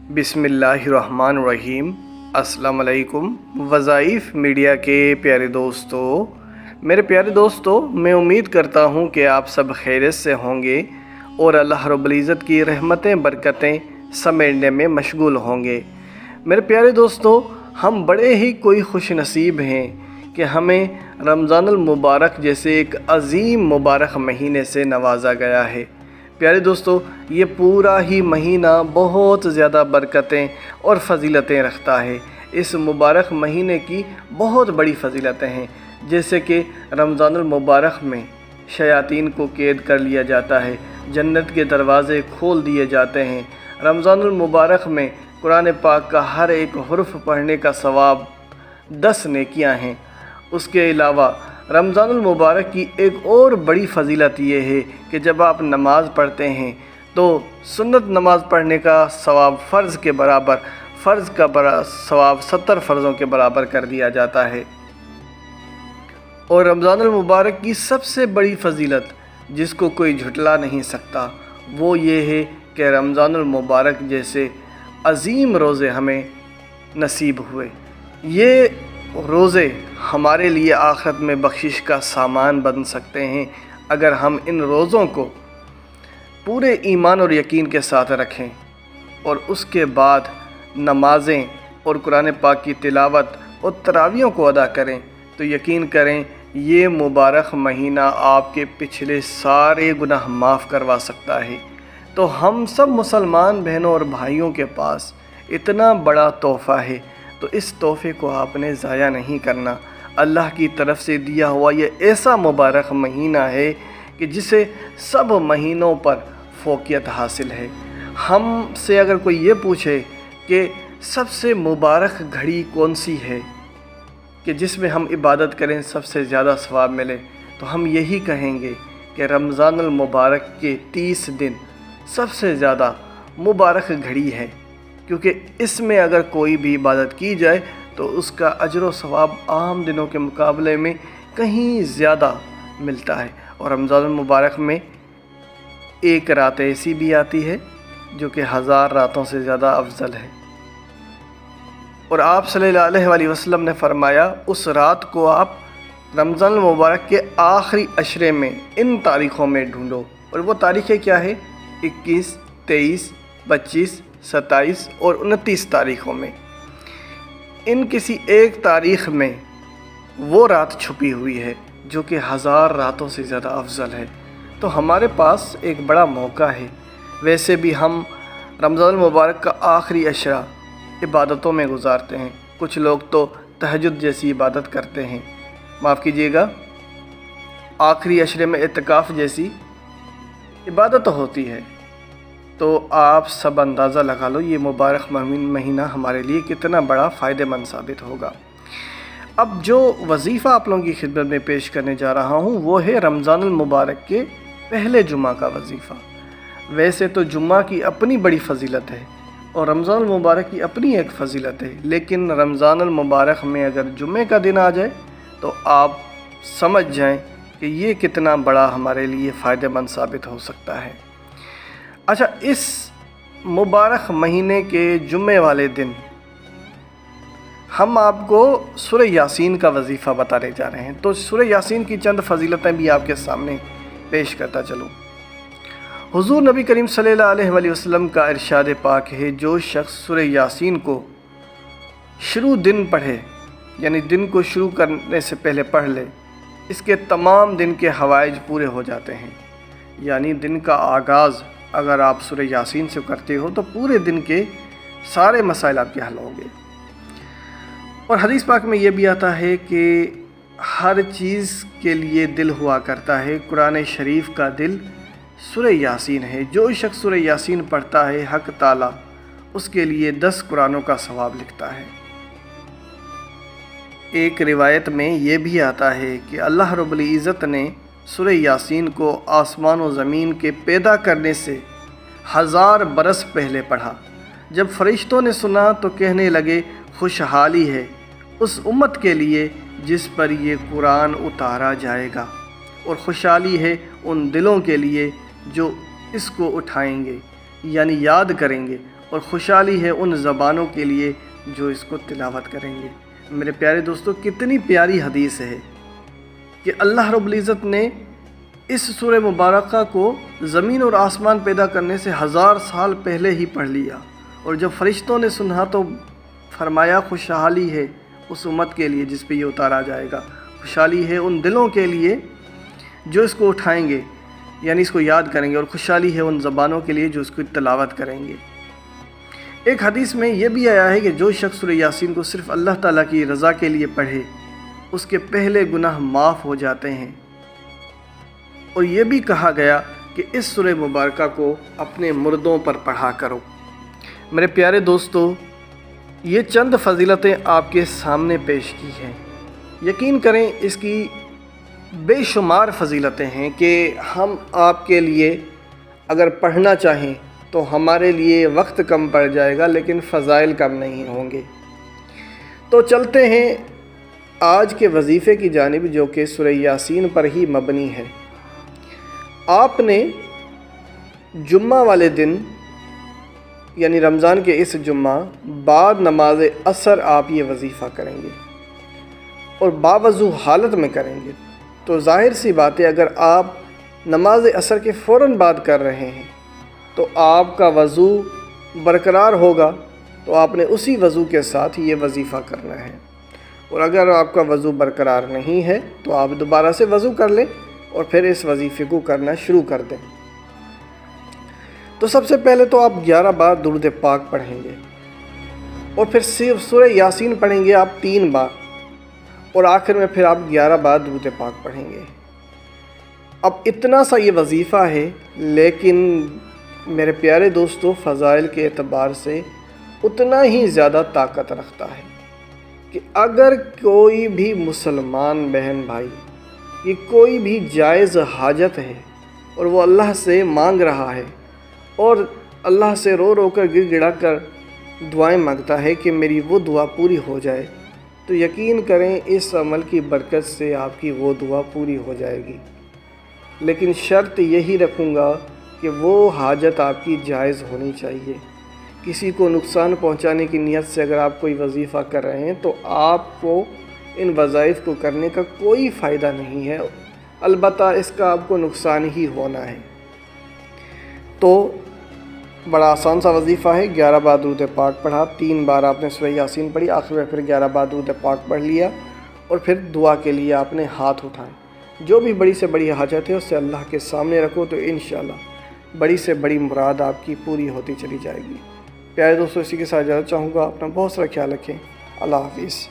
बिस्मिल्लाहिर्रहमानिर्रहीम। अस्सलाम वालेकुम। वज़ाइफ मीडिया के प्यारे दोस्तों, मेरे प्यारे दोस्तों, मैं उम्मीद करता हूँ कि आप सब खैरियत से होंगे और अल्लाह रब्बुल इज़्ज़त की रहमतें बरकतें समेटने में मशगूल होंगे। मेरे प्यारे दोस्तों, हम बड़े ही कोई खुश नसीब हैं कि हमें रमज़ानुल मुबारक जैसे एक अज़ीम मुबारक महीने से नवाजा गया है। प्यारे दोस्तों, ये पूरा ही महीना बहुत ज़्यादा बरकतें और फ़जीलतें रखता है। इस मुबारक महीने की बहुत बड़ी फ़जीलतें हैं, जैसे कि रमज़ानुल मुबारक में शयातीन को कैद कर लिया जाता है, जन्नत के दरवाज़े खोल दिए जाते हैं। रमज़ानुल मुबारक में कुरान पाक का हर एक हुर्फ़ पढ़ने का सवाब 10 नेकियां हैं। उसके अलावा रमज़ानुल मुबारक की एक और बड़ी फ़जीलत ये है कि जब आप नमाज़ पढ़ते हैं तो सुन्नत नमाज़ पढ़ने का सवाब फ़र्ज़ के बराबर, फ़र्ज़ का सवाब 70 फ़र्ज़ों के बराबर कर दिया जाता है। और रमज़ानुल मुबारक की सबसे बड़ी फ़जीलत, जिसको कोई झुटला नहीं सकता, वो ये है कि रमज़ानुल मुबारक जैसे अज़ीम रोज़े हमें नसीब हुए। ये रोज़े हमारे लिए आखिरत में बख्शिश का सामान बन सकते हैं अगर हम इन रोज़ों को पूरे ईमान और यकीन के साथ रखें और उसके बाद नमाज़ें और कुरान पाक की तिलावत और तरावियों को अदा करें, तो यकीन करें ये मुबारक महीना आपके पिछले सारे गुनाह माफ़ करवा सकता है। तो हम सब मुसलमान बहनों और भाइयों के पास इतना बड़ा तोहफ़ा है, तो इस तोहफ़े को आपने ज़ाया नहीं करना। अल्लाह की तरफ से दिया हुआ ये ऐसा मुबारक महीना है कि जिसे सब महीनों पर फ़ौक़ियत हासिल है। हम से अगर कोई ये पूछे कि सबसे मुबारक घड़ी कौन सी है कि जिसमें हम इबादत करें सबसे ज़्यादा सवाब मिले, तो हम यही कहेंगे कि रमज़ानुल मुबारक के 30 दिन सबसे ज़्यादा मुबारक घड़ी है, क्योंकि इसमें अगर कोई भी इबादत की जाए तो उसका अजर व सवाब आम दिनों के मुकाबले में कहीं ज़्यादा मिलता है। और रमज़ानुल मुबारक में एक रात ऐसी भी आती है जो कि 1000 रातों से ज़्यादा अफजल है। और आप सल्लल्लाहु अलैहि वसल्लम ने फरमाया, उस रात को आप रमज़ानुल मुबारक के आखिरी अशरे में इन तारीख़ों में ढूंढो। और वो तारीख़ें क्या है? 21, 23, 25, 27 और 29 तारीख़ों में। इन किसी एक तारीख़ में वो रात छुपी हुई है जो कि 1000 रातों से ज़्यादा अफजल है। तो हमारे पास एक बड़ा मौका है। वैसे भी हम रमज़ानुल मुबारक का आखिरी अशरा इबादतों में गुजारते हैं। कुछ लोग तो तहज्जुद जैसी इबादत करते हैं, माफ़ कीजिएगा, आखिरी अशरे में इत्तिकाफ़ जैसी इबादत होती है। तो आप सब अंदाज़ा लगा लो ये मुबारक महीना हमारे लिए कितना बड़ा फ़ायदेमंद साबित होगा। अब जो वज़ीफ़ा आप लोगों की खिदमत में पेश करने जा रहा हूँ वो है रमज़ानुल मुबारक के पहले जुम्मा का वज़ीफ़ा। वैसे तो जुम्मा की अपनी बड़ी फ़जीलत है और रमज़ानुल मुबारक की अपनी एक फ़जीलत है, लेकिन रमज़ानुल मुबारक में अगर जुम्मे का दिन आ जाए तो आप समझ जाएं कि ये कितना बड़ा हमारे लिए फ़ायदेमंद साबित हो सकता है। अच्छा, इस मुबारक महीने के जुम्मे वाले दिन हम आपको सूरह यासीन का वज़ीफ़ा बताने जा रहे हैं। तो सूरह यासीन की चंद फ़जीलतें भी आपके सामने पेश करता चलूँ। हुज़ूर नबी करीम सल्लल्लाहु अलैहि वसल्लम का इरशाद पाक है, जो शख्स सूरह यासीन को शुरू दिन पढ़े, यानी दिन को शुरू करने से पहले पढ़ ले, इसके तमाम दिन के हवाइज पूरे हो जाते हैं। यानी दिन का आगाज़ अगर आप सूरह यासीन से करते हो तो पूरे दिन के सारे मसाइल आपके हल होंगे। और हदीस पाक में ये भी आता है कि हर चीज़ के लिए दिल हुआ करता है, कुरान शरीफ का दिल सूरह यासीन है। जो शख्स सूरह यासीन पढ़ता है, हक़ ताला उसके लिए 10 कुरानों का सवाब लिखता है। एक रिवायत में ये भी आता है कि अल्लाह रब्बुल इज़्ज़त ने सूरह यासीन को आसमान और ज़मीन के पैदा करने से 1000 बरस पहले पढ़ा। जब फरिश्तों ने सुना तो कहने लगे, खुशहाली है उस उम्मत के लिए जिस पर ये कुरान उतारा जाएगा, और खुशहाली है उन दिलों के लिए जो इसको उठाएंगे, यानी याद करेंगे اور خوشحالی ہے ان زبانوں کے لیے جو اس کو تلاوت کریں گے۔ میرے پیارے دوستو، کتنی پیاری حدیث ہے کہ اللہ رب العزت نے اس سورہ مبارکہ کو زمین اور آسمان پیدا کرنے سے 1000 سال پہلے ہی پڑھ لیا، اور جب فرشتوں نے سنا تو فرمایا خوشحالی ہے اس امت کے لیے جس پہ یہ اتارا جائے گا، خوشحالی ہے ان دلوں کے لیے جو اس کو اٹھائیں گے، یعنی اس کو یاد کریں گے، اور خوشحالی ہے ان زبانوں کے لیے جو اس کو تلاوت کریں گے۔ ایک حدیث میں یہ بھی آیا ہے کہ جو شخص سورہ یاسین کو صرف اللہ تعالیٰ کی رضا کے لیے پڑھے اس کے پہلے گناہ معاف ہو جاتے ہیں، اور یہ بھی کہا گیا کہ اس سورہ مبارکہ کو اپنے مردوں پر پڑھا کرو۔ میرے پیارے دوستو، یہ چند فضیلتیں آپ کے سامنے پیش کی ہیں، یقین کریں اس کی بے شمار فضیلتیں ہیں کہ ہم آپ کے لیے اگر پڑھنا چاہیں تو ہمارے لیے وقت کم پڑ جائے گا لیکن فضائل کم نہیں ہوں گے۔ تو چلتے ہیں آج کے وظیفے کی جانب، جو کہ سورہ یاسین پر ہی مبنی ہے۔ آپ نے جمعہ والے دن یعنی رمضان کے اس جمعہ بعد نماز عصر آپ یہ وظیفہ کریں گے اور باوضو حالت میں کریں گے۔ تو ظاہر سی بات ہے، اگر آپ نماز عصر کے فوراً بعد کر رہے ہیں تو آپ کا وضو برقرار ہوگا، تو آپ نے اسی وضو کے ساتھ یہ وظیفہ کرنا ہے، اور اگر آپ کا وضو برقرار نہیں ہے تو آپ دوبارہ سے وضو کر لیں اور پھر اس وظیفے کو کرنا شروع کر دیں۔ تو سب سے پہلے تو آپ 11 بار درود پاک پڑھیں گے، اور پھر صرف سورہ یاسین پڑھیں گے آپ 3 بار، اور آخر میں پھر آپ 11 بار درود پاک پڑھیں گے۔ اب اتنا سا یہ وظیفہ ہے، لیکن میرے پیارے دوستو فضائل کے اعتبار سے اتنا ہی زیادہ طاقت رکھتا ہے کہ اگر کوئی بھی مسلمان بہن بھائی یہ کوئی بھی جائز حاجت ہے اور وہ اللہ سے مانگ رہا ہے اور اللہ سے رو رو کر گر گڑا کر دعائیں مانگتا ہے کہ میری وہ دعا پوری ہو جائے، تو یقین کریں اس عمل کی برکت سے آپ کی وہ دعا پوری ہو جائے گی۔ لیکن شرط یہی رکھوں گا کہ وہ حاجت آپ کی جائز ہونی چاہیے۔ کسی کو نقصان پہنچانے کی نیت سے اگر آپ کوئی وظیفہ کر رہے ہیں تو آپ کو ان وظائف کو کرنے کا کوئی فائدہ نہیں ہے، البتہ اس کا آپ کو نقصان ہی ہونا ہے۔ تو بڑا آسان سا وظیفہ ہے، 11 بار درود پاک پڑھا، 3 بار آپ نے سورہ یاسین پڑھی، آخر میں پھر 11 بار درود پاک پڑھ لیا، اور پھر دعا کے لیے آپ نے ہاتھ اٹھائیں۔ جو بھی بڑی سے بڑی حاجت ہے اسے اللہ کے سامنے رکھو، تو انشاءاللہ بڑی سے بڑی مراد آپ کی پوری ہوتی چلی جائے گی۔ پیارے دوستو، اسی کے ساتھ اجازت چاہوں گا، اپنا بہت سارا خیال رکھیں۔ اللہ حافظ۔